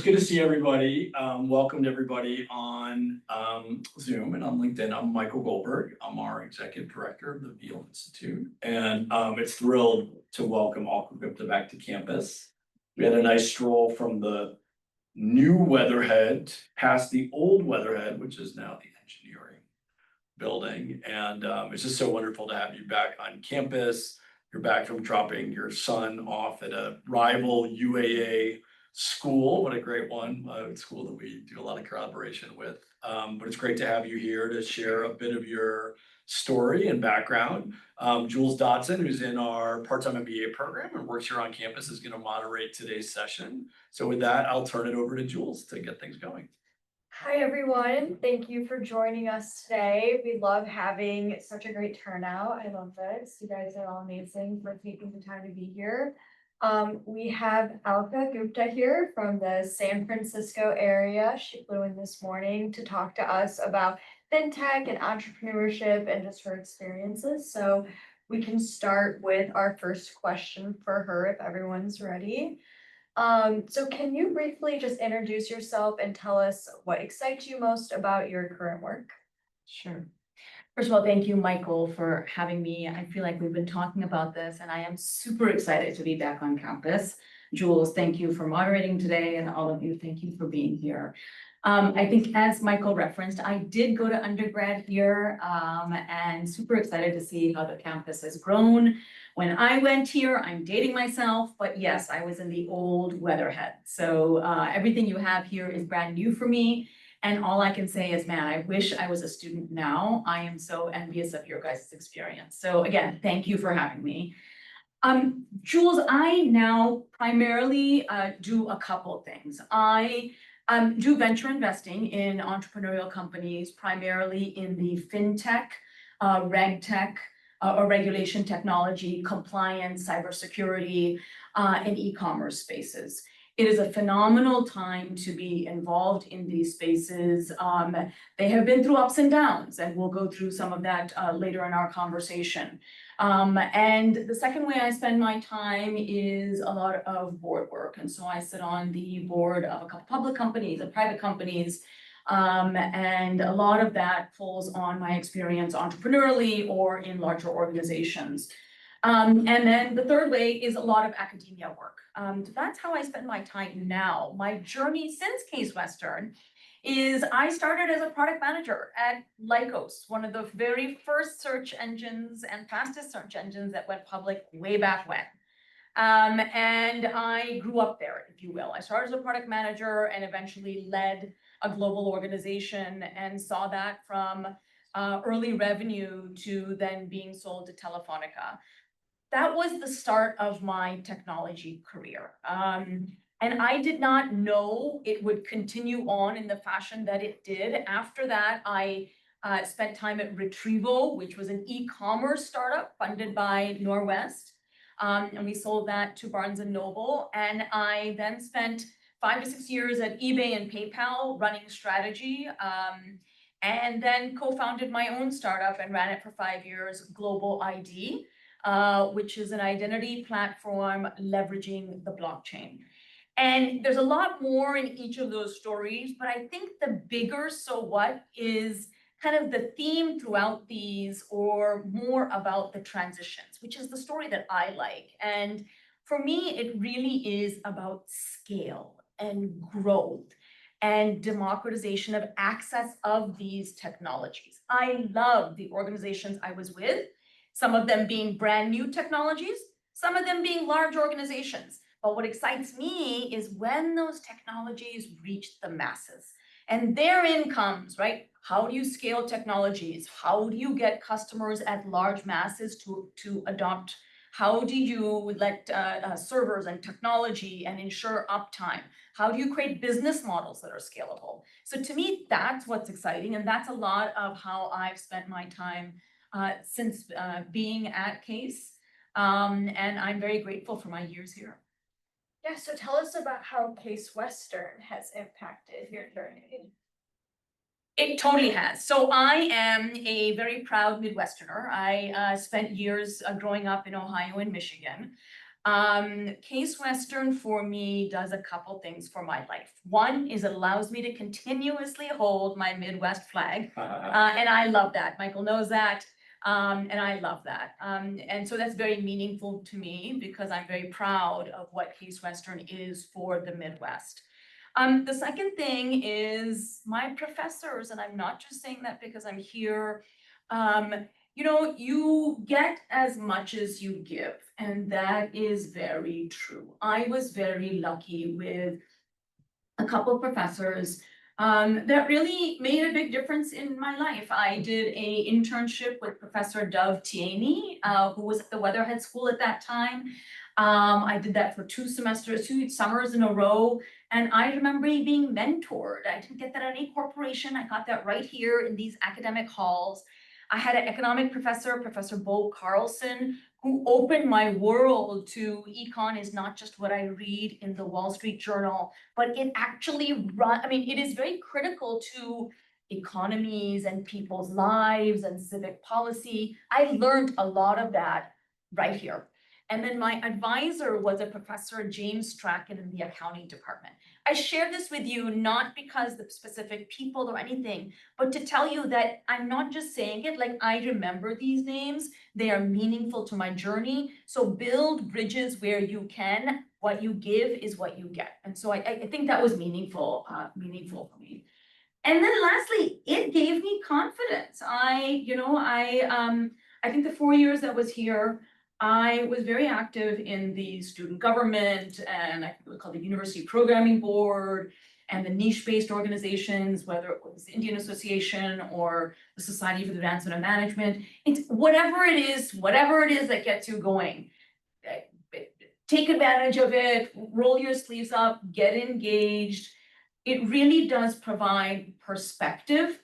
Good to see everybody. Welcome to everybody on Zoom and on LinkedIn. I'm Michael Goldberg. I'm our Executive Director of the Veale Institute. And it's thrilled to welcome Alka Gupta back to campus. We had a nice stroll from the new Weatherhead past the old Weatherhead, which is now the engineering building. And it's just so wonderful to have you back on campus. You're back from dropping your son off at a rival UAA school. What a great one. School that we do a lot of collaboration with. But it's great to have you here to share a bit of your story and background. Jules Dotson, who's in our part-time MBA program and works here on campus, is going to moderate today's session. So with that, I'll turn it over to Jules to get things going. Hi, everyone. Thank you for joining us today. We love having such a great turnout. I love this. You guys are all amazing for taking the time to be here. We have Alka Gupta here from the San Francisco area. She flew in this morning to talk to us about fintech and entrepreneurship and just her experiences. So we can start with our first question for her if everyone's ready. So can you briefly just introduce yourself and tell us what excites you most about your current work? Sure. First of all, thank you, Michael, for having me. I feel like we've been talking about this and I am super excited to be back on campus. Jules, thank you for moderating today, and all of you, thank you for being here. I think as Michael referenced, I did go to undergrad here and super excited to see how the campus has grown. When I went here, I'm dating myself, but yes, I was in the old Weatherhead. So everything you have here is brand new for me. And all I can say is, man, I wish I was a student now. I am so envious of your guys' experience. So again, thank you for having me. Jules, I now primarily do a couple things. I do venture investing in entrepreneurial companies, primarily in the Fintech, RegTech, or regulation technology, compliance, cybersecurity, and e-commerce spaces. It is a phenomenal time to be involved in these spaces. They have been through ups and downs, and we'll go through some of that later in our conversation. And the second way I spend my time is a lot of board work. And so I sit on the board of a couple public companies and private companies. And a lot of that pulls on my experience entrepreneurially or in larger organizations. And then the third way is a lot of academia work. That's how I spend my time now. My journey since Case Western is I started as a product manager at Lycos, one of the very first search engines and fastest search engines that went public way back when. And I grew up there, if you will. I started as a product manager and eventually led a global organization and saw that from early revenue to then being sold to Telefonica. That was the start of my technology career. And I did not know it would continue on in the fashion that it did. After that, I spent time at Retrieval, which was an e-commerce startup funded by Norwest. And we sold that to Barnes & Noble. And I then spent 5 to 6 years at eBay and PayPal running strategy. And then co-founded my own startup and ran it for 5 years, Global ID. Which is an identity platform leveraging the blockchain. And there's a lot more in each of those stories, but I think the bigger so what is kind of the theme throughout these, or more about the transitions, which is the story that I like. And for me, it really is about scale and growth and democratization of access of these technologies. I love the organizations I was with. Some of them being brand new technologies, some of them being large organizations. But what excites me is when those technologies reach the masses. And therein comes, right? How do you scale technologies? How do you get customers at large masses to adopt? How do you let servers and technology and ensure uptime? How do you create business models that are scalable? So to me, that's what's exciting. And that's a lot of how I've spent my time since being at Case, and I'm very grateful for my years here. Yeah, so tell us about how Case Western has impacted your journey. It totally has. So I am a very proud Midwesterner. I spent years growing up in Ohio and Michigan. Case Western for me does a couple things for my life. One is it allows me to continuously hold my Midwest flag. And I love that. Michael knows that. And I love that. And so that's very meaningful to me because I'm very proud of what Case Western is for the Midwest. The second thing is my professors, and I'm not just saying that because I'm here. You know, you get as much as you give, and that is very true. I was very lucky with a couple of professors that really made a big difference in my life. I did a internship with Professor Dov Tierney, who was at the Weatherhead School at that time. I did that for 2 summers in a row. And I remember being mentored. I didn't get that at any corporation. I got that right here in these academic halls. I had an economic professor, Professor Bo Carlson, who opened my world to econ is not just what I read in the Wall Street Journal, but it actually it is very critical to economies and people's lives and civic policy. I learned a lot of that right here. And then my advisor was a Professor James Strachan in the accounting department. I share this with you not because the specific people or anything, but to tell you that I'm not just saying it, like I remember these names, they are meaningful to my journey. So build bridges where you can, what you give is what you get. And so I think that was meaningful for me. And then lastly, it gave me confidence. I think the 4 years that was here, I was very active in the student government, and I think it was called the University Programming Board, and the niche-based organizations, whether it was the Indian Association or the Society for the Advancement of Management. It's whatever it is that gets you going. Take advantage of it, roll your sleeves up, get engaged. It really does provide perspective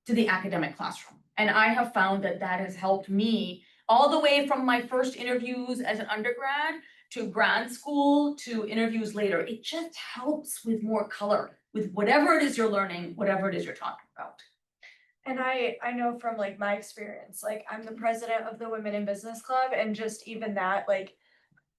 to the academic classroom. And I have found that that has helped me all the way from my first interviews as an undergrad to grad school to interviews later. It just helps with more color, with whatever it is you're learning, whatever it is you're talking about. And I know from like my experience, like I'm the president of the Women in Business Club, and just even that, like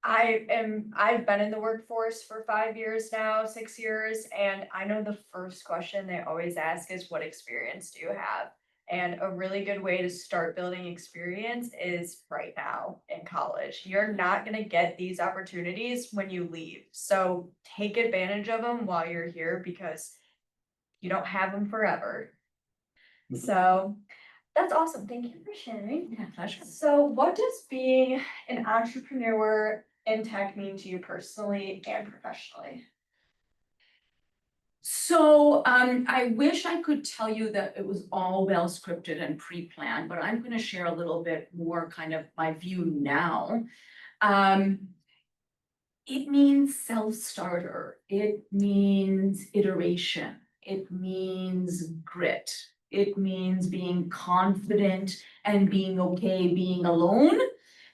I've been in the workforce for 5 years now, 6 years, and I know the first question they always ask is, what experience do you have? And a really good way to start building experience is right now in college. You're not going to get these opportunities when you leave. So take advantage of them while you're here because you don't have them forever. So that's awesome. Thank you for sharing. Yeah, pleasure. So what does being an entrepreneur in tech mean to you personally and professionally? So I wish I could tell you that it was all well scripted and pre-planned, but I'm going to share a little bit more kind of my view now. It means self-starter. It means iteration. It means grit. It means being confident and being okay being alone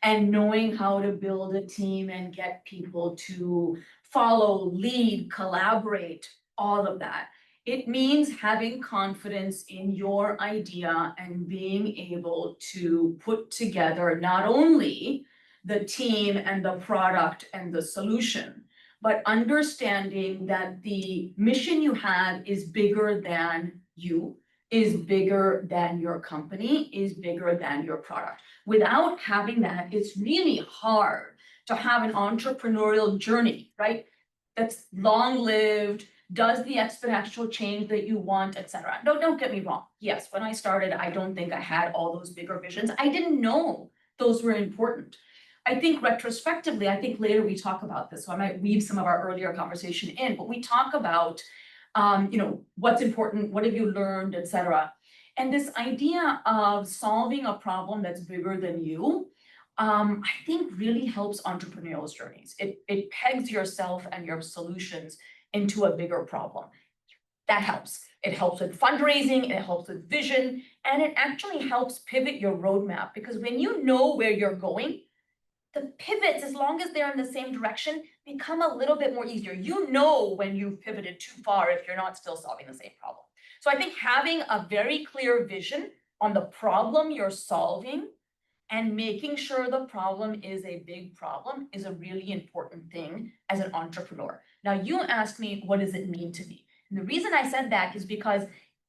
and knowing how to build a team and get people to follow, lead, collaborate, all of that. It means having confidence in your idea and being able to put together not only the team and the product and the solution, but understanding that the mission you have is bigger than you, is bigger than your company, is bigger than your product. Without having that, it's really hard to have an entrepreneurial journey, right? That's long-lived, does the exponential change that you want, et cetera. No, don't get me wrong. Yes, when I started, I don't think I had all those bigger visions. I didn't know those were important. I think retrospectively, I think later we talk about this, so I might weave some of our earlier conversation in, but we talk about, what's important, what have you learned, et cetera. And this idea of solving a problem that's bigger than you, I think really helps entrepreneurial journeys. It pegs yourself and your solutions into a bigger problem. That helps. It helps with fundraising, it helps with vision, and it actually helps pivot your roadmap, because when you know where you're going, the pivots, as long as they're in the same direction, become a little bit more easier. You know when you've pivoted too far if you're not still solving the same problem. So I think having a very clear vision on the problem you're solving And making sure the problem is a big problem is a really important thing as an entrepreneur. Now, you asked me, what does it mean to me? And the reason I said that is because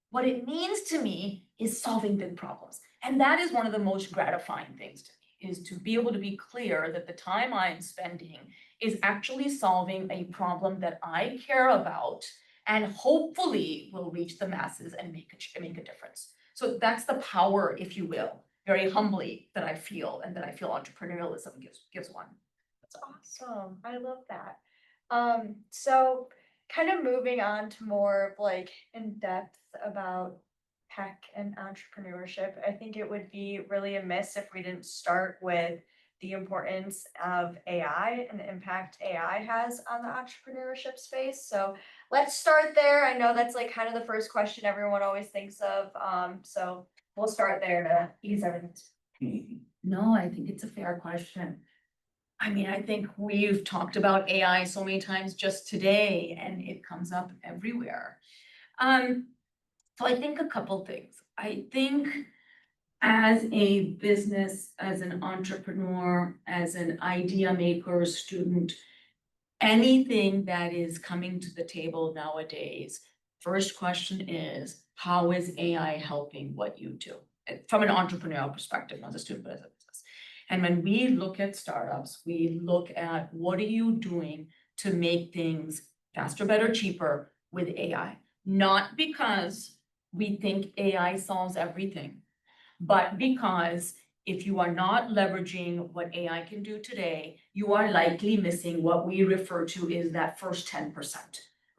what it means to me is solving big problems. And that is one of the most gratifying things to me, is to be able to be clear that the time I'm spending is actually solving a problem that I care about and hopefully will reach the masses and make a difference. So that's the power, if you will, very humbly, that I feel, and that I feel entrepreneurialism gives one. That's awesome. I love that. So kind of moving on to more of like in depth about tech and entrepreneurship, I think it would be really amiss if we didn't start with the importance of AI and the impact AI has on the entrepreneurship space. So let's start there. I know that's like kind of the first question everyone always thinks of. So we'll start there to ease everything. No, I think it's a fair question. I mean, I think we've talked about AI so many times just today, and it comes up everywhere. So I think a couple things. I think as a business, as an entrepreneur, as an idea maker, student, anything that is coming to the table nowadays, first question is, how is AI helping what you do? From an entrepreneurial perspective, not as a student, but as a business. And when we look at startups, we look at what are you doing to make things faster, better, cheaper with AI? Not because we think AI solves everything, but because if you are not leveraging what AI can do today, you are likely missing what we refer to as that first 10%,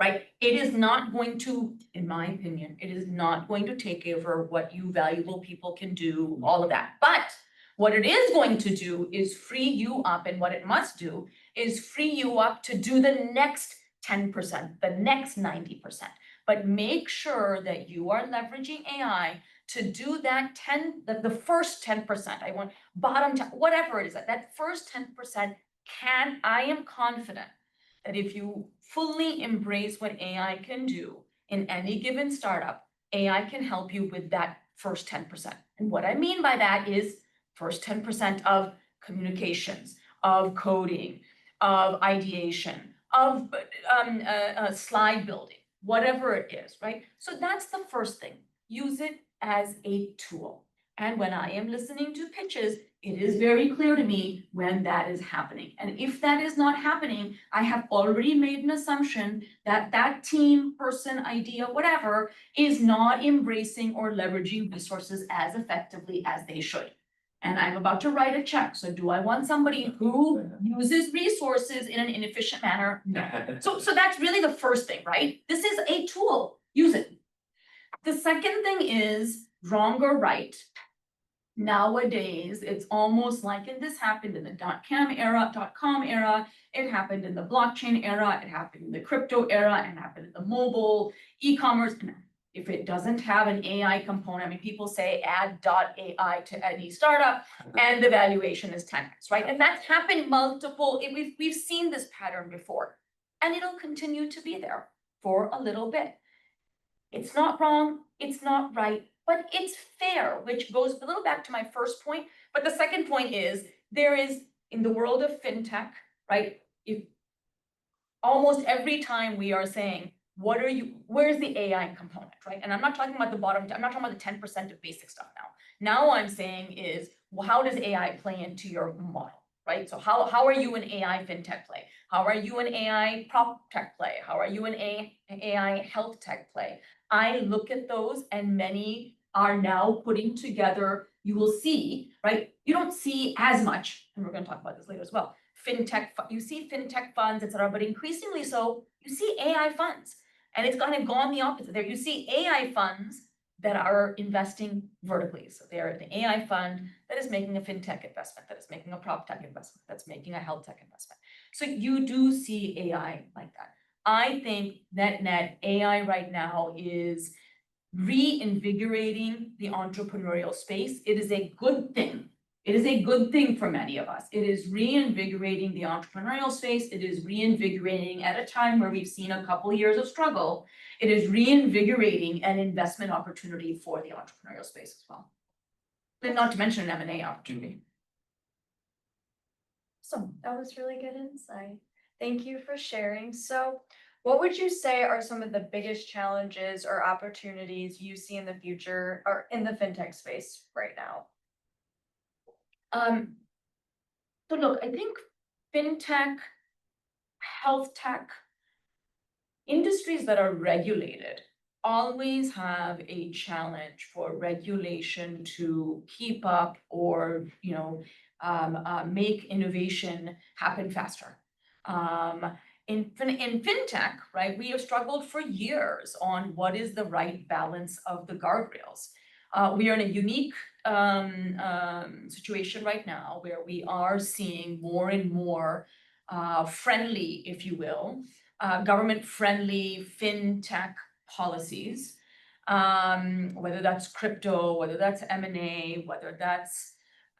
right? It is not going to, in my opinion, it is not going to take over what you valuable people can do, all of that. But what it is going to do is free you up, and what it must do is free you up to do the next 10%, the next 90%. But make sure that you are leveraging AI to do that the first 10%. I want bottom 10, whatever it is, that first 10% I am confident that if you fully embrace what AI can do in any given startup, AI can help you with that first 10%. And what I mean by that is first 10% of communications, of coding, of ideation, of slide building, whatever it is, right? So that's the first thing. Use it as a tool. And when I am listening to pitches, it is very clear to me when that is happening. And if that is not happening, I have already made an assumption that that team, person, idea, whatever, is not embracing or leveraging resources as effectively as they should. And I'm about to write a check. So do I want somebody who uses resources in an inefficient manner? No. So that's really the first thing, right? This is a tool. Use it. The second thing is wrong or right. Nowadays, it's almost like, and this happened in the .com era, it happened in the blockchain era, it happened in the crypto era, it happened in the mobile, e-commerce. If it doesn't have an AI component, I mean, people say add .ai to any startup and the valuation is 10x, right? And that's happened we've seen this pattern before, and it'll continue to be there for a little bit. It's not wrong, it's not right, but it's fair, which goes a little back to my first point. But the second point is there is, in the world of fintech, right? If almost every time we are saying, where's the AI component, right? And I'm not talking about the bottom, I'm not talking about the 10% of basic stuff now. Now I'm saying is, well, how does AI play into your model, right? So how are you an AI fintech play? How are you an AI prop tech play? How are you an AI health tech play? I look at those, and many are now putting together, you will see, right? You don't see as much, and we're going to talk about this later as well. Fintech, you see fintech funds, etc., but increasingly so, you see AI funds. And it's kind of gone the opposite there. You see AI funds that are investing vertically. So they're the AI fund that is making a fintech investment, that is making a prop tech investment, that's making a health tech investment. So you do see AI like that. I think net AI right now is reinvigorating the entrepreneurial space. It is a good thing. It is a good thing for many of us. It is reinvigorating the entrepreneurial space. It is reinvigorating at a time where we've seen a couple years of struggle. It is reinvigorating an investment opportunity for the entrepreneurial space as well. And not to mention an M&A opportunity. Awesome, that was really good insight. Thank you for sharing. So what would you say are some of the biggest challenges or opportunities you see in the future or in the fintech space right now? Um, so look, I think fintech, health tech, industries that are regulated always have a challenge for regulation to keep up or, make innovation happen faster. In fintech, right, we have struggled for years on what is the right balance of the guardrails. We are in a unique situation right now where we are seeing more and more friendly, if you will, government-friendly fintech policies, whether that's crypto, whether that's M&A, whether that's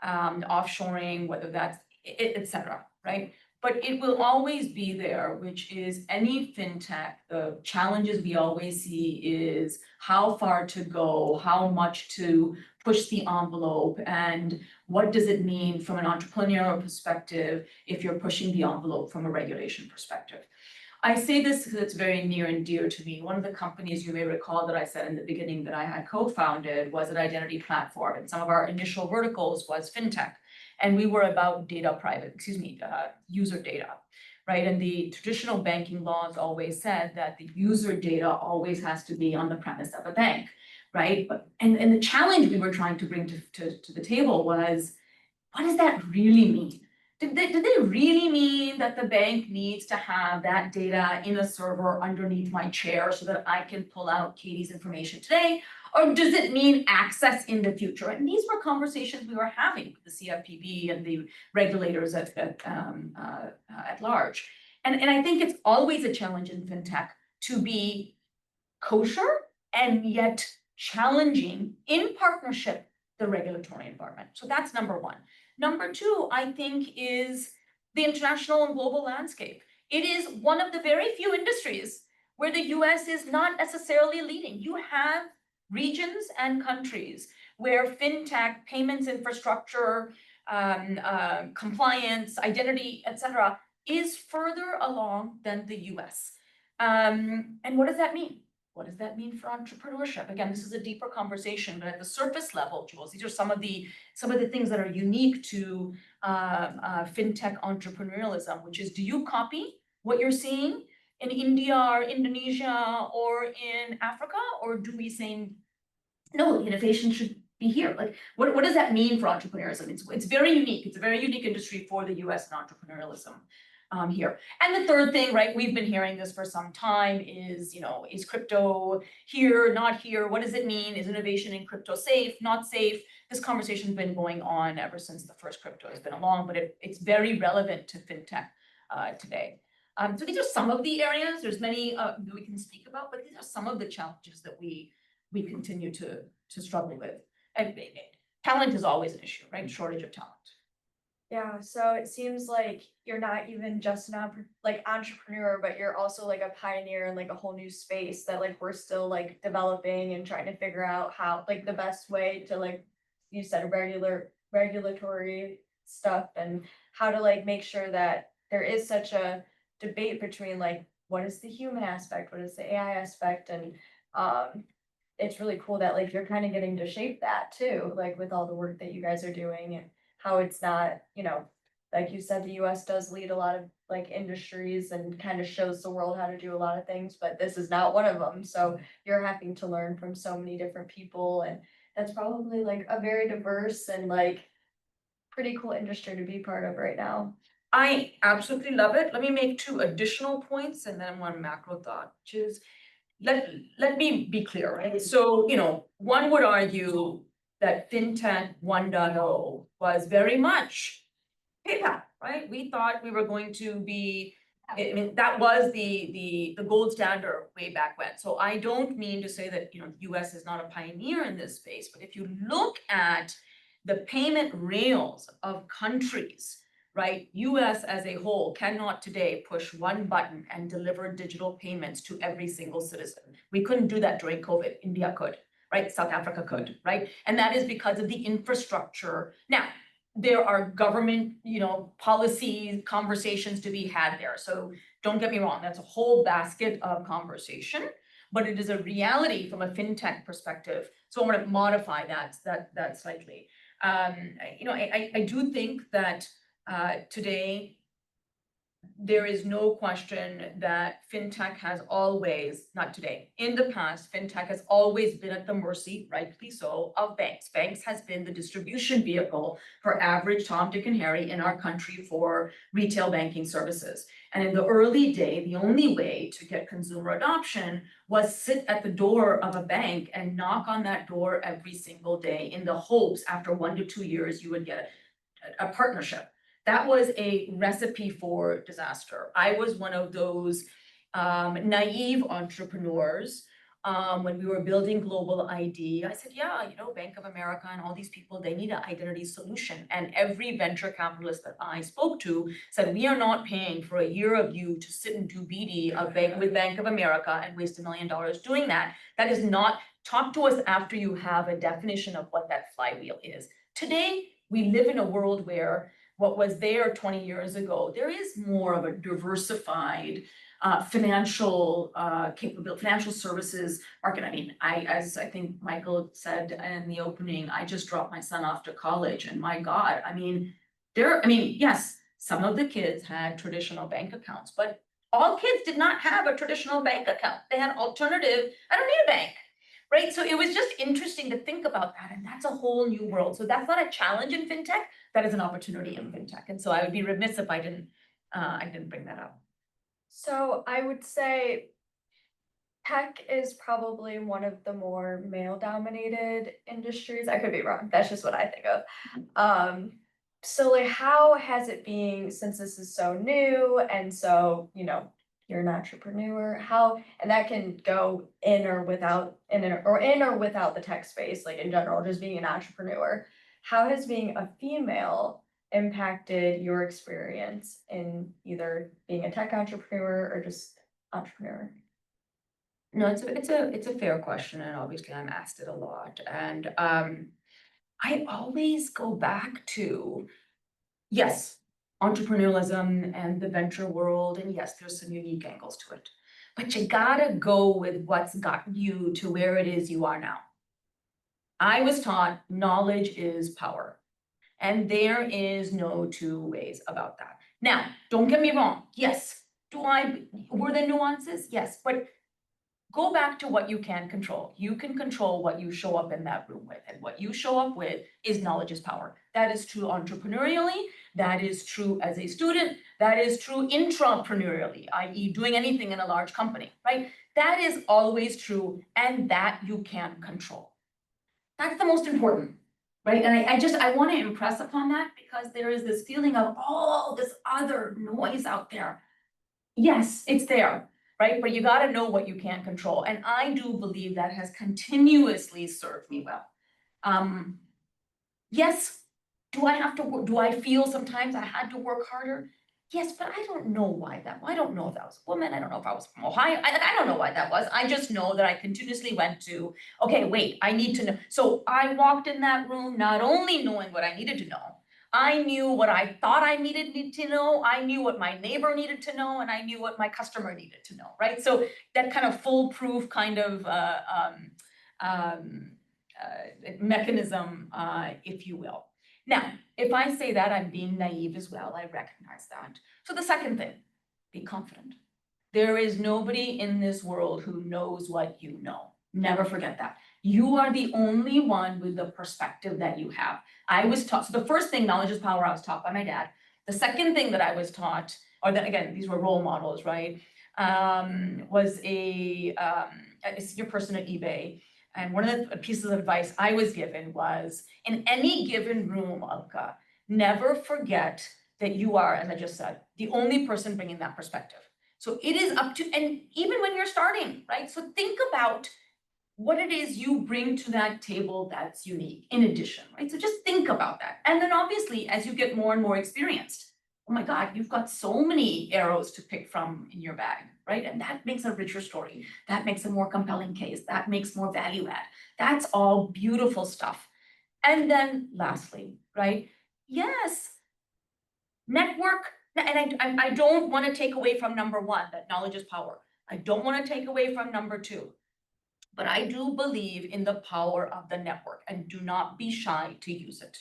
offshoring, whether that's et cetera, right? But it will always be there, which is any fintech, the challenges we always see is how far to go, how much to push the envelope, and what does it mean from an entrepreneurial perspective if you're pushing the envelope from a regulation perspective. I say this because it's very near and dear to me. One of the companies you may recall that I said in the beginning that I had co-founded was an identity platform, and some of our initial verticals was fintech. And we were about user data, right? And the traditional banking laws always said that the user data always has to be on the premise of a bank, right? And the challenge we were trying to bring to the table was, what does that really mean? Did they really mean that the bank needs to have that data in a server underneath my chair so that I can pull out Katie's information today? Or does it mean access in the future? And these were conversations we were having with the CFPB and the regulators at large. And I think it's always a challenge in fintech to be kosher and yet challenging in partnership the regulatory environment. So that's number one. Number two, I think, is the international and global landscape. It is one of the very few industries where the US is not necessarily leading. You have regions and countries where fintech, payments infrastructure, compliance, identity, et cetera, is further along than the US. And what does that mean? What does that mean for entrepreneurship? Again, this is a deeper conversation, but at the surface level, Jules, these are some of the things that are unique to fintech entrepreneurialism, which is, do you copy what you're seeing in India or Indonesia or in Africa, or do we say, no, the innovation should be here? Like, what does that mean for entrepreneurism? It's very unique. It's a very unique industry for the US and entrepreneurialism. Here. And the third thing, right, we've been hearing this for some time is, is crypto here, not here? What does it mean? Is innovation in crypto safe, not safe? This conversation's been going on ever since the first crypto has been along, but it's very relevant to fintech today. So these are some of the areas. There's many we can speak about, but these are some of the challenges that we continue to struggle with. And talent is always an issue, right? Shortage of talent. Yeah, so it seems like you're not even just an entrepreneur, but you're also like a pioneer in like a whole new space that like we're still like developing and trying to figure out how like the best way to, like you said, regulatory stuff and how to like make sure that there is such a debate between like what is the human aspect, what is the AI aspect, and it's really cool that like you're kind of getting to shape that too, like with all the work that you guys are doing and how it's not, like you said, the US does lead a lot of like industries and kind of shows the world how to do a lot of things, but this is not one of them. So you're having to learn from so many different people, and that's probably like a very diverse and like pretty cool industry to be part of right now. I absolutely love it. Let me make two additional points and then one macro thought, which is, let me be clear, right? So, one would argue that FinTech 1.0 was very much PayPal, right? We thought we were going to be, I mean, that was the gold standard way back when. So I don't mean to say that, the US is not a pioneer in this space, but if you look at the payment rails of countries, right? US as a whole cannot today push one button and deliver digital payments to every single citizen. We couldn't do that during COVID. India could, right? South Africa could, right? And that is because of the infrastructure. Now, there are government, policy conversations to be had there. So don't get me wrong, that's a whole basket of conversation, but it is a reality from a fintech perspective. So I want to modify that slightly. I do think that today there is no question that fintech has always, not today, in the past, fintech has always been at the mercy, rightly so, of banks. Banks has been the distribution vehicle for average Tom, Dick, and Harry in our country for retail banking services. And in the early day, the only way to get consumer adoption was sit at the door of a bank and knock on that door every single day in the hopes after 1 to 2 years you would get a partnership. That was a recipe for disaster. I was one of those naive entrepreneurs when we were building Global ID. I said, yeah, Bank of America and all these people, they need an identity solution. And every venture capitalist that I spoke to said, we are not paying for a year of you to sit and do BD with Bank of America and waste $1 million doing that. That is not, talk to us after you have a definition of what that flywheel is. Today, we live in a world where what was there 20 years ago, there is more of a diversified financial capability, financial services market. I mean, as I think Michael said in the opening, I just dropped my son off to college, and my God, yes, some of the kids had traditional bank accounts, but all kids did not have a traditional bank account. They had alternative, I don't need a bank. Right, so it was just interesting to think about that, and that's a whole new world. So that's not a challenge in fintech; that is an opportunity in fintech. And so I would be remiss if I didn't bring that up. So I would say tech is probably one of the more male-dominated industries. I could be wrong. That's just what I think of. So like, how has it been since this is so new, and so you're an entrepreneur, and that can go in or without the tech space, like in general, just being an entrepreneur. How has being a female impacted your experience in either being a tech entrepreneur or just entrepreneur? No, it's a fair question, and obviously I'm asked it a lot. And I always go back to, yes, entrepreneurialism and the venture world, and yes, there's some unique angles to it. But you gotta go with what's gotten you to where it is you are now. I was taught knowledge is power, and there is no two ways about that. Now, don't get me wrong, yes, were there nuances? Yes, but go back to what you can control. You can control what you show up in that room with, and what you show up with is knowledge is power. That is true entrepreneurially, that is true as a student, that is true intrapreneurially, i.e. doing anything in a large company, right? That is always true, and that you can control. That's the most important, right? And I want to impress upon that, because there is this feeling of all this other noise out there. Yes, it's there. Right, but you got to know what you can't control, and I do believe that has continuously served me well. Yes, do I feel sometimes I had to work harder? Yes, but I don't know why I don't know if that was a woman. I don't know if I was from Ohio. I don't know why that was. I just know that I continuously went to, okay, wait, I need to know. So I walked in that room not only knowing what I needed to know, I knew what I thought I needed to know, I knew what my neighbor needed to know, and I knew what my customer needed to know, right? So that kind of foolproof kind of mechanism, if you will. Now, if I say that, I'm being naive as well, I recognize that. So the second thing, be confident. There is nobody in this world who knows what you know. Never forget that. You are the only one with the perspective that you have. I was taught, so the first thing, knowledge is power, I was taught by my dad. The second thing that I was taught, or that again, these were role models, right? Was a senior person at eBay. And one of the pieces of advice I was given was, in any given room, Alka, never forget that you are, as I just said, the only person bringing that perspective. So it is up to, and even when you're starting, right? So think about what it is you bring to that table that's unique in addition, right? So just think about that. And then obviously, as you get more and more experienced, oh my God, you've got so many arrows to pick from in your bag, right? And that makes a richer story. That makes a more compelling case. That makes more value add. That's all beautiful stuff. And then lastly, right? Yes. Network, and I don't want to take away from number one, that knowledge is power. I don't want to take away from number two. But I do believe in the power of the network, and do not be shy to use it.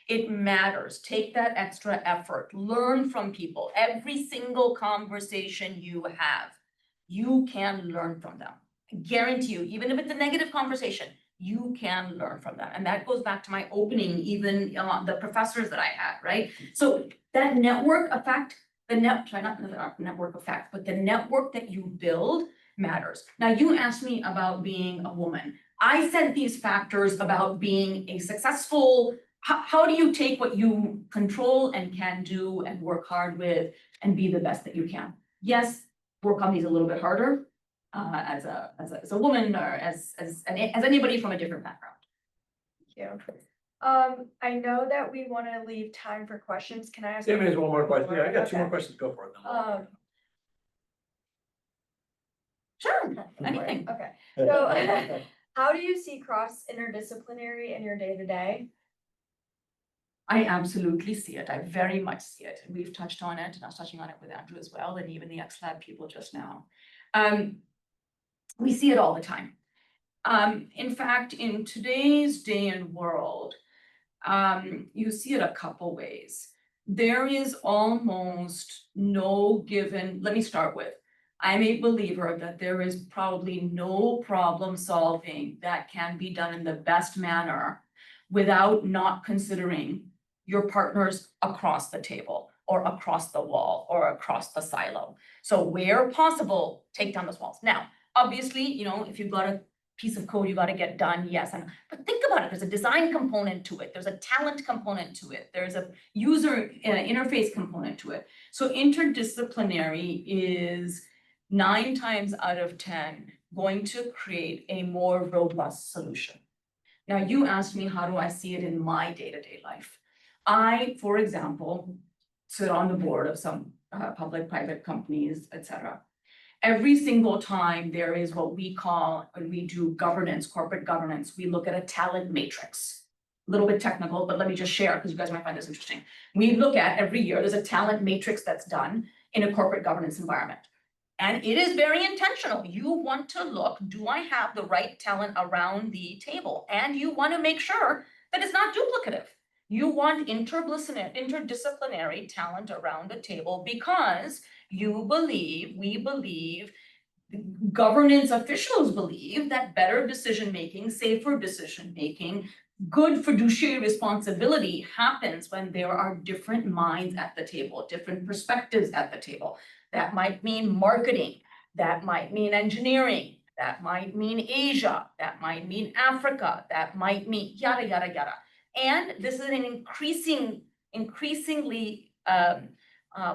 It matters. Take that extra effort, learn from people. Every single conversation you have, you can learn from them. I guarantee you, even if it's a negative conversation, you can learn from them. And that goes back to my opening, even the professors that I had, right? So that network effect, not the network effect, but the network that you build matters. Now, you asked me about being a woman. I said these factors about being a successful, how do you take what you control and can do and work hard with and be the best that you can? Yes, work on these a little bit harder as a woman, or as anybody from a different background. Thank you. I know that we want to leave time for questions. Can I ask? Sam has one more question. Yeah, I got two Okay. more questions. Go for it. Then we'll- Sure, anything. Okay, so how do you see cross interdisciplinary in your day-to-day? I absolutely see it. I very much see it. And we've touched on it, and I was touching on it with Andrew as well, and even the XLab people just now. We see it all the time. In fact, in today's day and world, you see it a couple ways. There is almost no given, let me start with, I'm a believer that there is probably no problem solving that can be done in the best manner without not considering your partners across the table or across the wall or across the silo. So where possible, take down those walls. Now, obviously, if you've got a piece of code you got to get done, yes. But think about it, there's a design component to it, there's a talent component to it, there's a user interface component to it. So interdisciplinary is 9 times out of 10 going to create a more robust solution. Now, you asked me, how do I see it in my day-to-day life? I, for example, sit on the board of some public-private companies, etc. Every single time there is what we call, when we do governance, corporate governance, we look at a talent matrix. A little bit technical, but let me just share because you guys might find this interesting. We look at every year, there's a talent matrix that's done in a corporate governance environment. And it is very intentional. You want to look, do I have the right talent around the table? And you want to make sure that it's not duplicative. You want interdisciplinary talent around the table because we believe, governance officials believe that better decision-making, safer decision-making, good fiduciary responsibility happens when there are different minds at the table, different perspectives at the table. That might mean marketing, that might mean engineering, that might mean Asia, that might mean Africa, that might mean yada, yada, yada. And this is an increasingly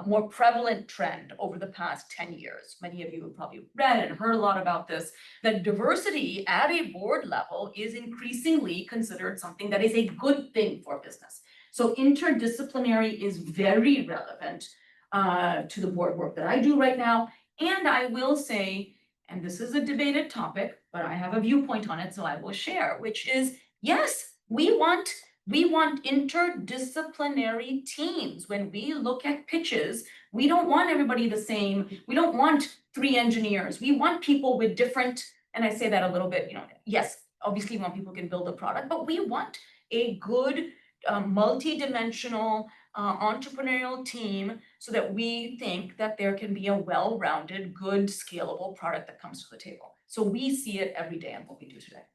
more prevalent trend over the past 10 years. Many of you have probably read and heard a lot about this, that diversity at a board level is increasingly considered something that is a good thing for business. So interdisciplinary is very relevant to the board work that I do right now. And I will say, and this is a debated topic, but I have a viewpoint on it, so I will share, which is, yes, we want interdisciplinary teams. When we look at pitches, we don't want everybody the same. We don't want 3 engineers. We want people with different, and I say that a little bit, yes, obviously we want people who can build a product, but we want a good multi-dimensional entrepreneurial team so that we think that there can be a well-rounded, good, scalable product that comes to the table. So we see it every day in what we do today.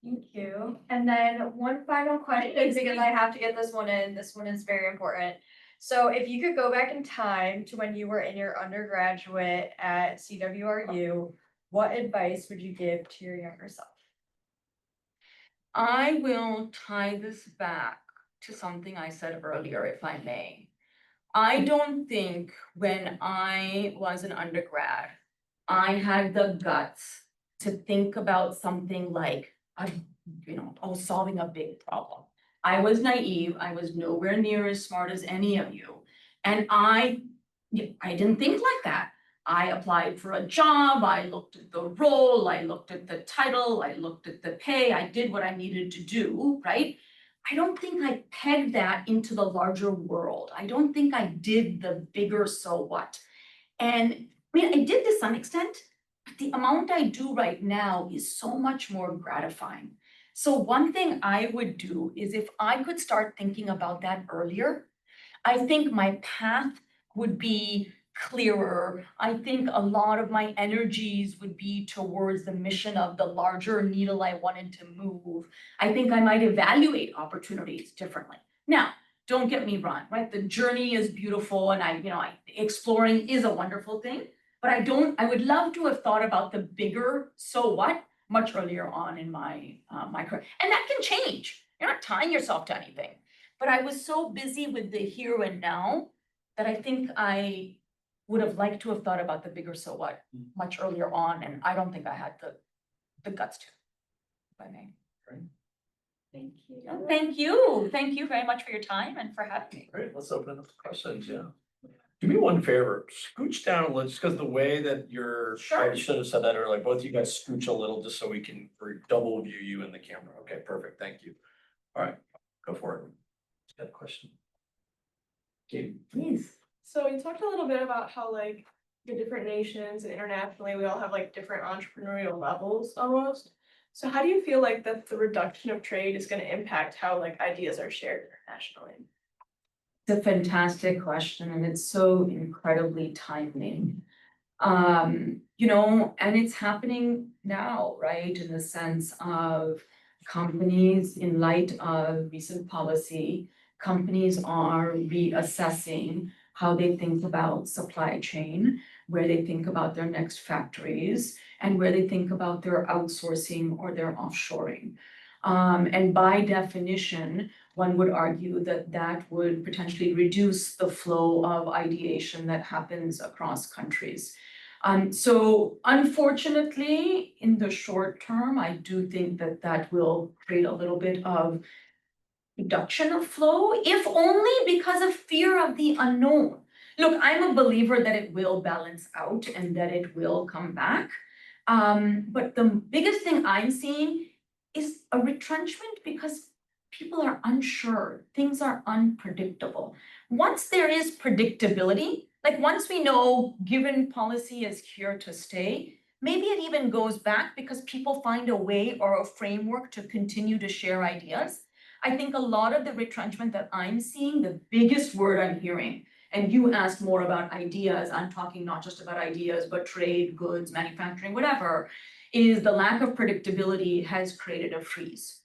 Thank you. And then one final question, because I have to get this one in. This one is very important. So if you could go back in time to when you were in your undergraduate at CWRU, what advice would you give to your younger self? I will tie this back to something I said earlier, if I may. I don't think when I was an undergrad, I had the guts to think about something like, solving a big problem. I was naive. I was nowhere near as smart as any of you. And I didn't think like that. I applied for a job. I looked at the role. I looked at the title. I looked at the pay. I did what I needed to do, right? I don't think I pegged that into the larger world. I don't think I did the bigger so what. And I mean, I did to some extent, but the amount I do right now is so much more gratifying. So one thing I would do is if I could start thinking about that earlier, I think my path would be clearer. I think a lot of my energies would be towards the mission of the larger needle I wanted to move. I think I might evaluate opportunities differently. Now, don't get me wrong, right? The journey is beautiful and exploring is a wonderful thing, but I would love to have thought about the bigger so what much earlier on in my career. And that can change. You're not tying yourself to anything. But I was so busy with the here and now that I think I would have liked to have thought about the bigger so what much earlier on, and I don't think I had the guts to, if I may. Great. Thank you. Thank you very much for your time and for having me. Great, let's open it up to questions, yeah. Do me one favor, scooch down a little, just because the way that you're, Sure. I should have said that earlier, like both of you guys scooch a little just so we can double view you in the camera. Okay, perfect, thank you. All right, go for it. Got a question? Gabe? Please. So you talked a little bit about how like the different nations and internationally, we all have like different entrepreneurial levels almost. So how do you feel like that the reduction of trade is going to impact how like ideas are shared internationally? It's a fantastic question and it's so incredibly timely. And it's happening now, right? In the sense of companies, in light of recent policy, companies are reassessing how they think about supply chain, where they think about their next factories, and where they think about their outsourcing or their offshoring. And by definition, one would argue that that would potentially reduce the flow of ideation that happens across countries. So unfortunately, in the short term, I do think that that will create a little bit of reduction of flow, if only because of fear of the unknown. Look, I'm a believer that it will balance out and that it will come back. But the biggest thing I'm seeing is a retrenchment because people are unsure, things are unpredictable. Once there is predictability, like once we know given policy is here to stay, maybe it even goes back because people find a way or a framework to continue to share ideas. I think a lot of the retrenchment that I'm seeing, the biggest word I'm hearing, and you asked more about ideas, I'm talking not just about ideas, but trade, goods, manufacturing, whatever, is the lack of predictability has created a freeze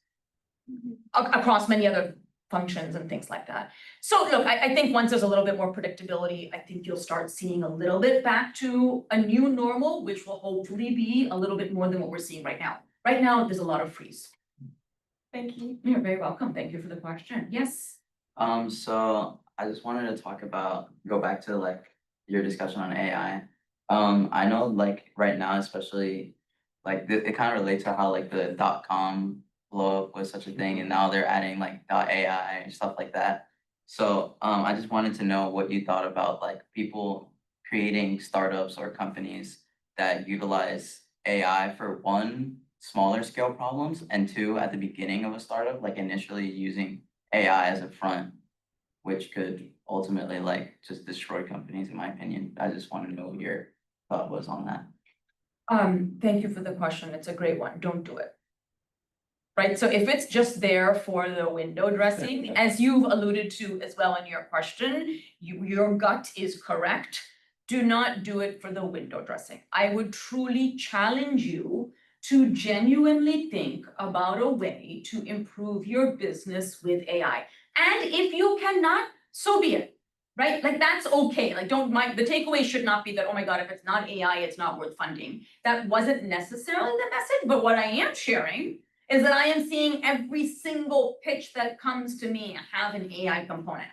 across many other functions and things like that. So look, I think once there's a little bit more predictability, I think you'll start seeing a little bit back to a new normal, which will hopefully be a little bit more than what we're seeing right now. Right now, there's a lot of freeze. Thank you. You're very welcome. Thank you for the question. Yes. So I just wanted to go back to like your discussion on AI. I know like right now, especially like it kind of relates to how like the .com blow up was such a thing, and now they're adding like .ai and stuff like that. So I just wanted to know what you thought about like people creating startups or companies that utilize AI for one, smaller scale problems, and two, at the beginning of a startup, like initially using AI as a front, which could ultimately like just destroy companies, in my opinion. I just want to know what your thought was on that. Thank you for the question. It's a great one. Don't do it. Right, so if it's just there for the window dressing, as you've alluded to as well in your question, your gut is correct. Do not do it for the window dressing. I would truly challenge you to genuinely think about a way to improve your business with AI. And if you cannot, so be it, right? Like that's okay. Like don't mind, the takeaway should not be that, oh my God, if it's not AI, it's not worth funding. That wasn't necessarily the message, but what I am sharing is that I am seeing every single pitch that comes to me have an AI component.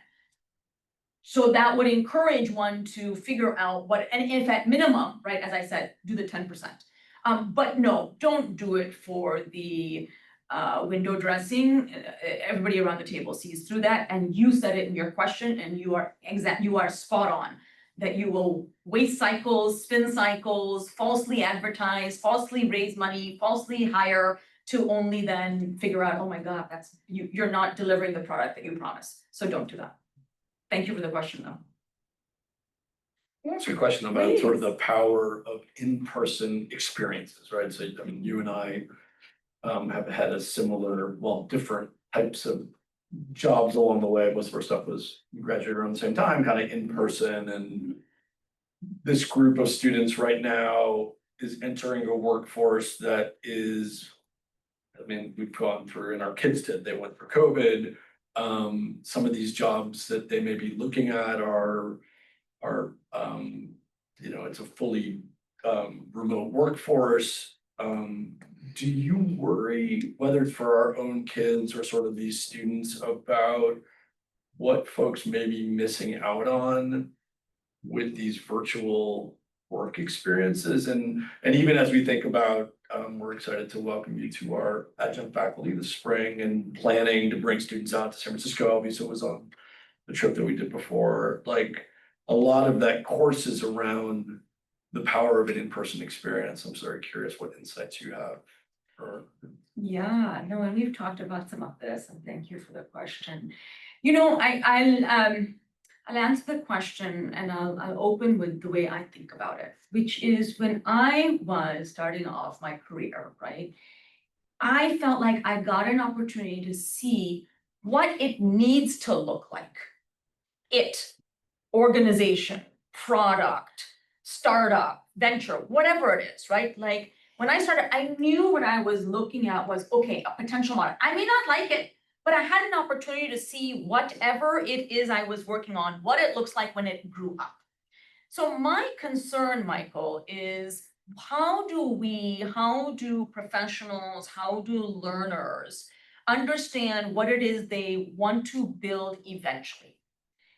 So that would encourage one to figure out what, and if at minimum, right, as I said, do the 10%. But no, don't do it for the window dressing. Everybody around the table sees through that, and you said it in your question, and you are spot on. That you will waste cycles, spin cycles, falsely advertise, falsely raise money, falsely hire to only then figure out, oh my God, you're not delivering the product that you promised. So don't do that. Thank you for the question though. I'll ask you a question about sort of the power of in-person experiences, right? So, I mean, you and I have had a similar, well, different types of jobs along the way. Most of our stuff was we graduated around the same time, kind of in person, and this group of students right now is entering a workforce that is, I mean, we've gone through, and our kids did, they went through COVID. Some of these jobs that they may be looking at are, you know, it's a fully remote workforce. Do you worry, whether it's for our own kids or sort of these students, about what folks may be missing out on with these virtual work experiences? And even as we think about, we're excited to welcome you to our adjunct faculty this spring and planning to bring students out to San Francisco. Obviously, it was on the trip that we did before. Like, a lot of that course is around the power of an in-person experience. I'm very curious what insights you have. Yeah, no, and we've talked about some of this, and thank you for the question. You know, I'll answer the question, and I'll open with the way I think about it, which is when I was starting off my career, right? I felt like I got an opportunity to see what it needs to look like. Organization, product, startup, venture, whatever it is, right? Like, when I started, I knew what I was looking at was, okay, a potential model. I may not like it, but I had an opportunity to see whatever it is I was working on, what it looks like when it grew up. So my concern, Michael, is how do professionals, how do learners understand what it is they want to build eventually?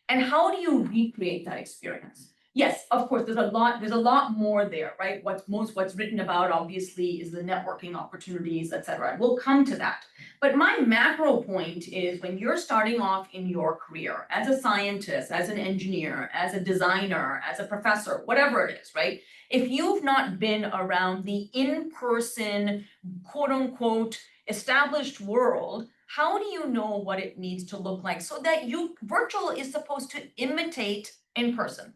And how do you recreate that experience? Yes, of course, there's a lot more there, right? What's written about obviously is the networking opportunities, et cetera. We'll come to that. But my macro point is when you're starting off in your career as a scientist, as an engineer, as a designer, as a professor, whatever it is, right? If you've not been around the in-person, quote unquote, established world, how do you know what it needs to look like so that virtual is supposed to imitate in person?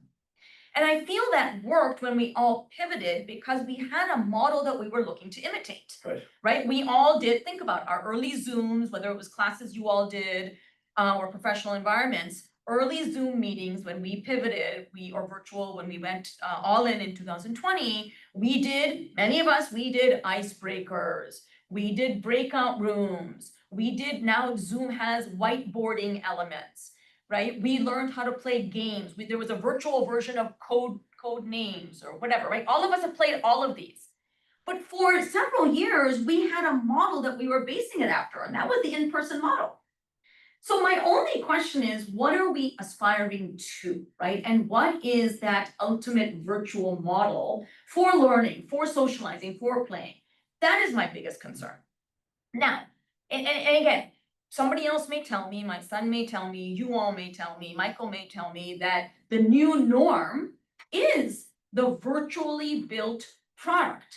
And I feel that worked when we all pivoted because we had a model that we were looking to imitate, right? We all did, think about our early Zooms, whether it was classes you all did or professional environments, early Zoom meetings when we pivoted, or virtual when we went all in 2020, many of us did icebreakers, we did breakout rooms, now Zoom has whiteboarding elements. Right? We learned how to play games. There was a virtual version of code names or whatever, right? All of us have played all of these. But for several years, we had a model that we were basing it after, and that was the in-person model. So my only question is, what are we aspiring to, right? And what is that ultimate virtual model for learning, for socializing, for playing? That is my biggest concern. Now, and again, somebody else may tell me, my son may tell me, you all may tell me, Michael may tell me that the new norm is the virtually built product.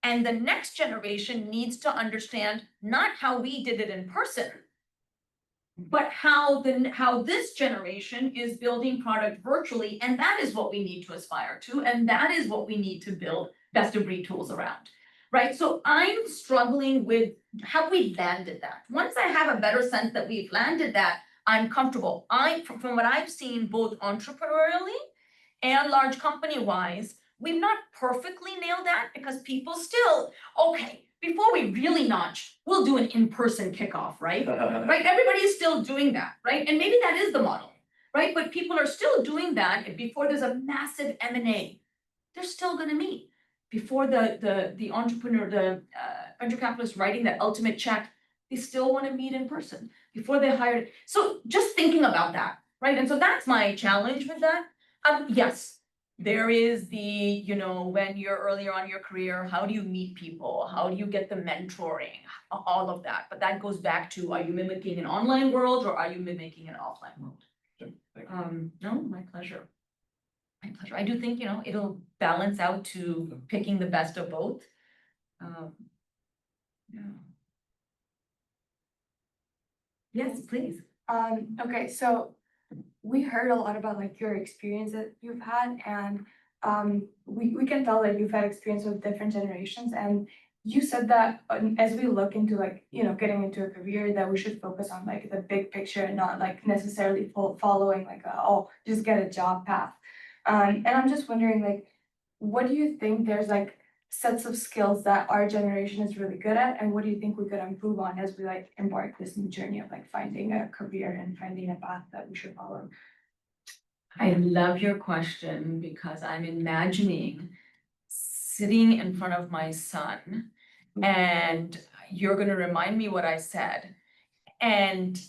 And the next generation needs to understand not how we did it in person, but how this generation is building product virtually. And that is what we need to aspire to. And that is what we need to build best of breed tools around. Right, so I'm struggling with, have we landed that? Once I have a better sense that we've landed that, I'm comfortable. From what I've seen, both entrepreneurially and large company wise, we've not perfectly nailed that because people still, okay, before we really notch, we'll do an in-person kickoff, right? Right, everybody is still doing that, right? And maybe that is the model, right? But people are still doing that before there's a massive M&A. They're still gonna meet. Before the entrepreneur, venture capitalist writing that ultimate check, they still want to meet in person before they hired. So just thinking about that, right? And so that's my challenge with that. Yes, there is the, when you're earlier on in your career, how do you meet people? How do you get the mentoring? All of that. But that goes back to, are you mimicking an online world or are you mimicking an offline world? No, my pleasure. My pleasure. I do think, it'll balance out to picking the best of both. Yes, please. Okay, so we heard a lot about like your experience that you've had and we can tell that you've had experience with different generations and you said that as we look into like, you know, getting into a career that we should focus on like the big picture and not like necessarily following like just get a job path. And I'm just wondering like, what do you think there's like sets of skills that our generation is really good at and what do you think we could improve on as we like embark this new journey of like finding a career and finding a path that we should follow? I love your question because I'm imagining sitting in front of my son and you're gonna remind me what I said. And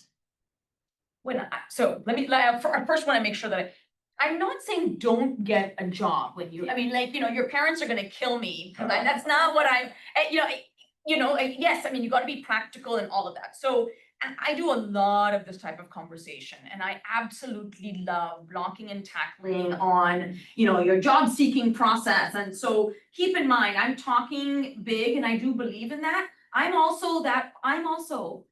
so let me, I first wanna make sure that I'm not saying don't get a job when you, I mean, like, you know, your parents are gonna kill me, that's not what I'm, yes, I mean, you gotta be practical and all of that. So I do a lot of this type of conversation and I absolutely love blocking and tackling on, you know, your job seeking process. And so keep in mind, I'm talking big and I do believe in that. I'm also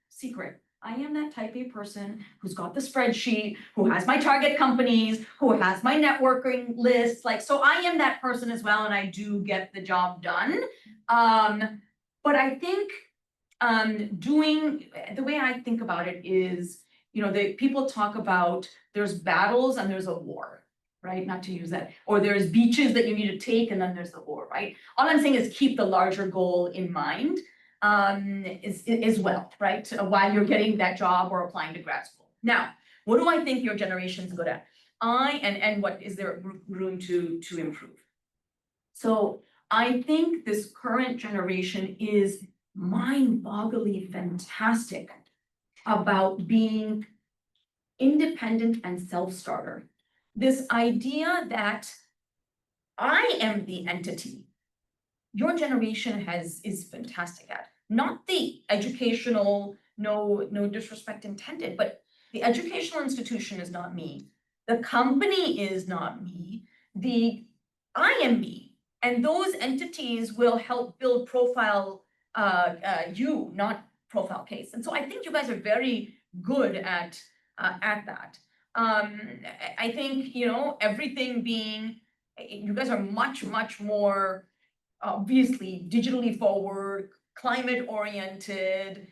secret. I am that type A person who's got the spreadsheet, who has my target companies, who has my networking list. Like, so I am that person as well and I do get the job done. But I think the way I think about it is, you know, people talk about there's battles and there's a war, right? Not to use that, or there's beaches that you need to take and then there's the war, right? All I'm saying is keep the larger goal in mind, is well, right? While you're getting that job or applying to grad school. Now, what do I think your generation's good at? And what is there room to improve? So I think this current generation is mind-bogglingly fantastic about being independent and self-starter. This idea that I am the entity, your generation is fantastic at. Not the educational, no disrespect intended, but the educational institution is not me. The company is not me. I am me. And those entities will help build profile not profile case. And so I think you guys are very good at that. I think, you know, everything being, you guys are much more obviously digitally forward, climate oriented,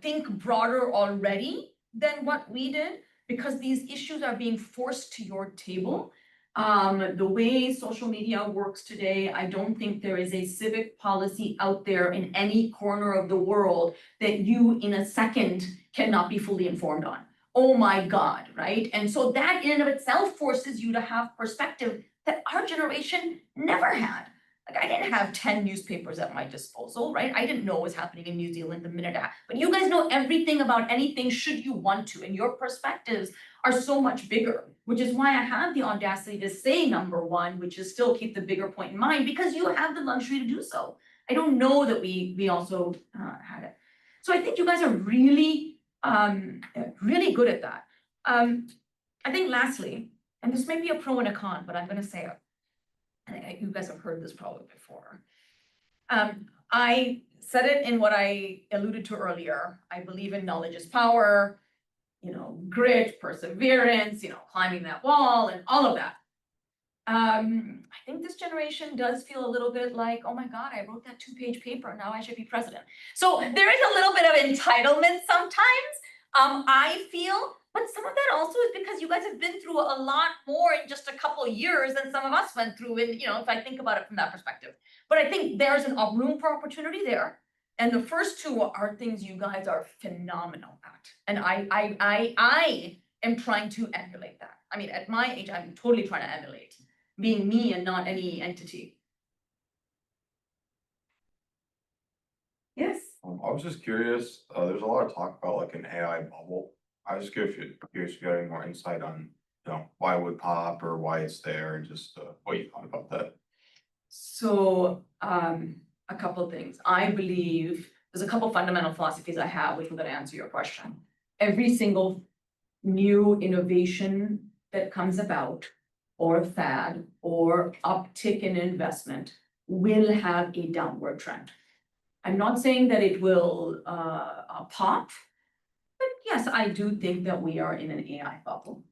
think broader already than what we did because these issues are being forced to your table. The way social media works today, I don't think there is a civic policy out there in any corner of the world that you in a second cannot be fully informed on. Oh my God, right? And so that in and of itself forces you to have perspective that our generation never had. Like I didn't have 10 newspapers at my disposal, right? I didn't know what was happening in New Zealand the minute after. But you guys know everything about anything should you want to, and your perspectives are so much bigger, which is why I have the audacity to say number one, which is still keep the bigger point in mind, because you have the luxury to do so. I don't know that we also had it. So I think you guys are really good at that. I think lastly, and this may be a pro and a con, but I'm gonna say it. You guys have heard this probably before. I said it in what I alluded to earlier. I believe in knowledge is power, you know, grit, perseverance, you know, climbing that wall and all of that. I think this generation does feel a little bit like, oh my God, I wrote that 2-page paper, now I should be president. So there is a little bit of entitlement sometimes, I feel. But some of that also is because you guys have been through a lot more in just a couple of years than some of us went through in, you know, if I think about it from that perspective. But I think there's a room for opportunity there. And the first two are things you guys are phenomenal at. And I am trying to emulate that. I mean, at my age, I'm totally trying to emulate being me and not any entity. Yes. I was just curious, there's a lot of talk about like an AI bubble. I was just curious if you got any more insight on, you know, why it would pop or why it's there and just what you thought about that. So a couple of things. I believe there's a couple fundamental philosophies I have, which are going to answer your question. Every single new innovation that comes about, or fad, or uptick in investment will have a downward trend. I'm not saying that it will pop, but yes, I do think that we are in an AI bubble.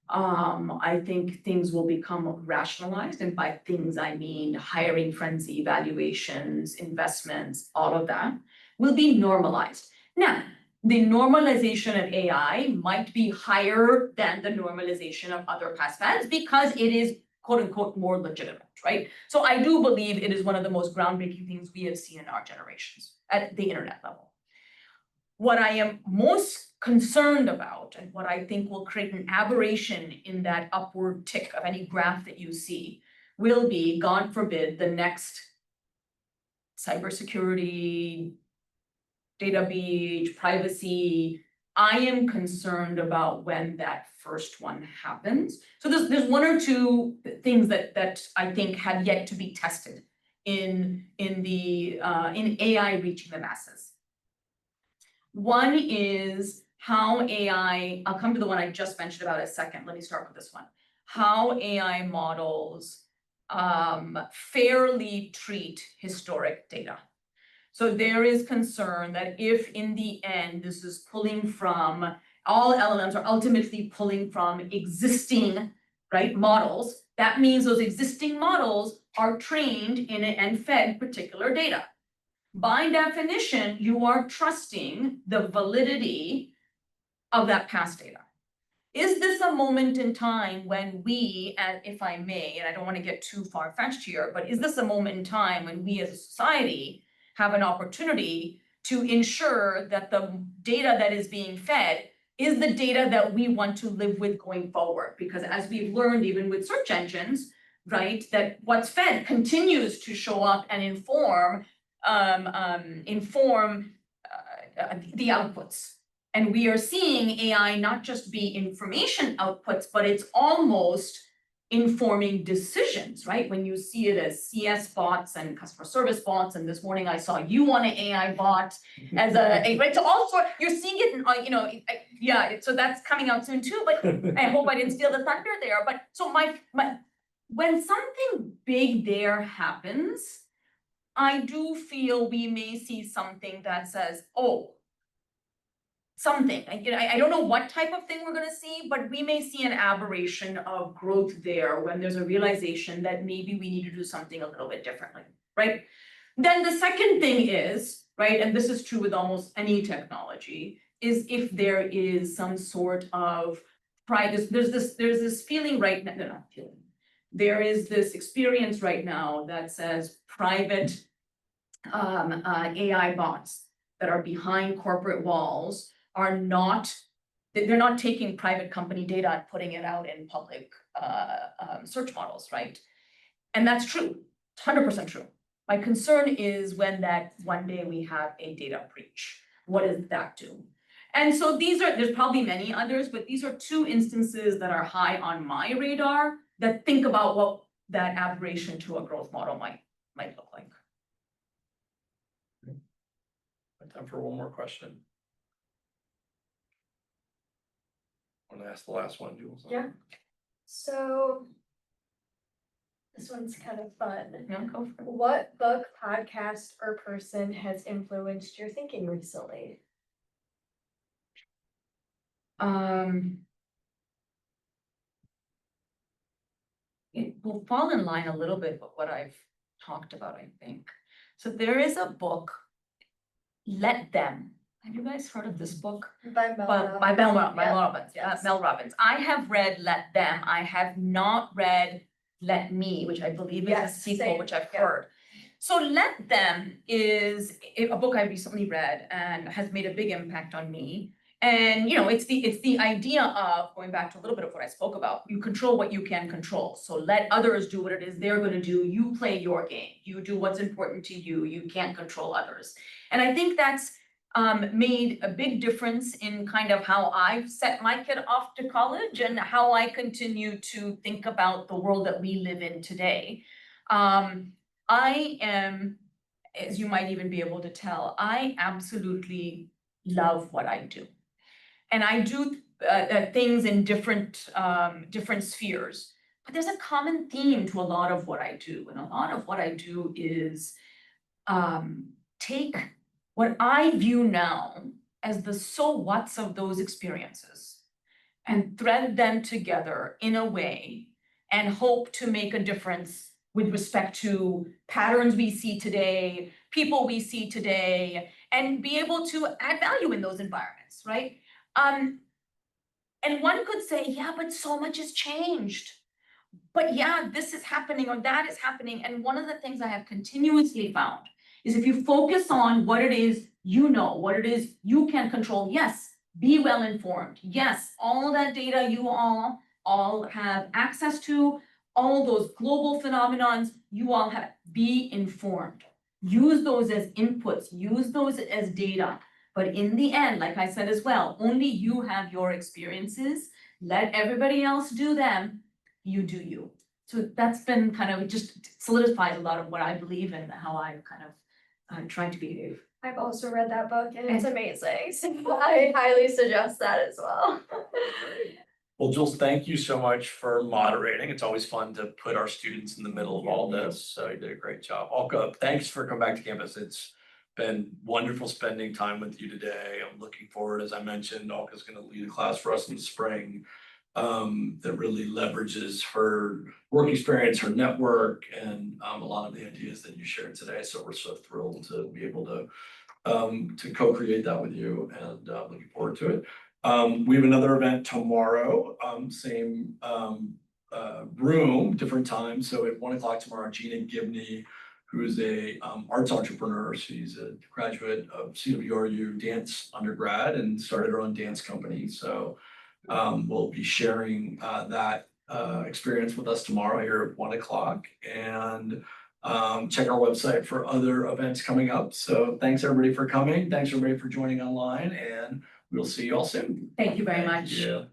I think things will become rationalized, and by things I mean hiring frenzy, valuations, investments, all of that will be normalized. Now, the normalization of AI might be higher than the normalization of other past fads because it is quote unquote more legitimate, right? So I do believe it is one of the most groundbreaking things we have seen in our generations at the internet level. What I am most concerned about and what I think will create an aberration in that upward tick of any graph that you see will be, God forbid, the next cybersecurity, data breach, privacy. I am concerned about when that first one happens. So there's one or two things that I think have yet to be tested in AI reaching the masses. One is how AI, I'll come to the one I just mentioned about in a second. Let me start with this one. How AI models fairly treat historic data. So there is concern that if in the end, this is pulling from, all LLMs are ultimately pulling from existing, right, models, that means those existing models are trained in and fed particular data. By definition, you are trusting the validity of that past data. Is this a moment in time when we, and if I may, and I don't want to get too far-fetched here, but is this a moment in time when we as a society have an opportunity to ensure that the data that is being fed is the data that we want to live with going forward? Because as we've learned even with search engines, right, that what's fed continues to show up and inform the outputs. And we are seeing AI not just be information outputs, but it's almost informing decisions, right? When you see it as CS bots and customer service bots, and this morning I saw you on an AI bot as right? So all sorts, you're seeing it in, yeah, so that's coming out soon too, but I hope I didn't steal the thunder there. But so when something big there happens, I do feel we may see something that says, oh, something, I don't know what type of thing we're gonna see, but we may see an aberration of growth there when there's a realization that maybe we need to do something a little bit differently, right? Then the second thing is, right, and this is true with almost any technology, is if there is some sort of private, there's this feeling right now, no, not feeling. There is this experience right now that says private AI bots that are behind corporate walls are not, they're not taking private company data and putting it out in public search models, right? And that's true, 100% true. My concern is when that one day we have a data breach, what does that do? And so there's probably many others, but these are two instances that are high on my radar that think about what that aberration to a growth model might look like. Time for one more question. I'm gonna ask the last one, Jules. Yeah. So this one's kind of fun. Yeah, go for it. What book, podcast, or person has influenced your thinking recently? It will fall in line a little bit with what I've talked about, I think. So there is a book, Let Them. Have you guys heard of this book? By Mel By Mel Robbins. Yes. Mel Robbins. I have read Let Them. I have not read Let Me, which I believe is a Yes, sequel, same, which I've yeah. heard. So Let Them is a book I recently read and has made a big impact on me. And it's the idea of going back to a little bit of what I spoke about. You control what you can control. So let others do what it is they're going to do. You play your game. You do what's important to you. You can't control others. And I think that's made a big difference in kind of how I've set my kid off to college and how I continue to think about the world that we live in today. I am, as you might even be able to tell, I absolutely love what I do. And I do things in different spheres, but there's a common theme to a lot of what I do. And a lot of what I do is take what I view now as the so what's of those experiences and thread them together in a way and hope to make a difference with respect to patterns we see today, people we see today, and be able to add value in those environments, right? And one could say, yeah, but so much has changed. But yeah, this is happening or that is happening. And one of the things I have continuously found is if you focus on what it is you know, what it is you can control, yes, be well informed. Yes, all that data you all have access to, all those global phenomenons, you all have, be informed. Use those as inputs, use those as data. But in the end, like I said as well, only you have your experiences. Let everybody else do them, you do you. So that's been kind of just solidified a lot of what I believe and how I kind of try to behave. I've also read that book and it's amazing, so I highly suggest that as well. Well, Jules, thank you so much for moderating. It's always fun to put our students in the middle of all this, so you did a great job. Alka, thanks for coming back to campus. It's been wonderful spending time with you today. I'm looking forward, as I mentioned, Alka's gonna lead a class for us in the spring that really leverages her work experience, her network, and a lot of the ideas that you shared today. So we're so thrilled to be able to co-create that with you, and looking forward to it. We have another event tomorrow, same room, different time. So at 1 o'clock tomorrow, Gina Gibney, who's a arts entrepreneur. She's a graduate of CWRU dance undergrad and started her own dance company. So we'll be sharing that experience with us tomorrow here at 1 o'clock. And check our website for other events coming up. So thanks everybody for coming. Thanks everybody for joining online, and we'll see you all soon. Thank you very Thank much. you.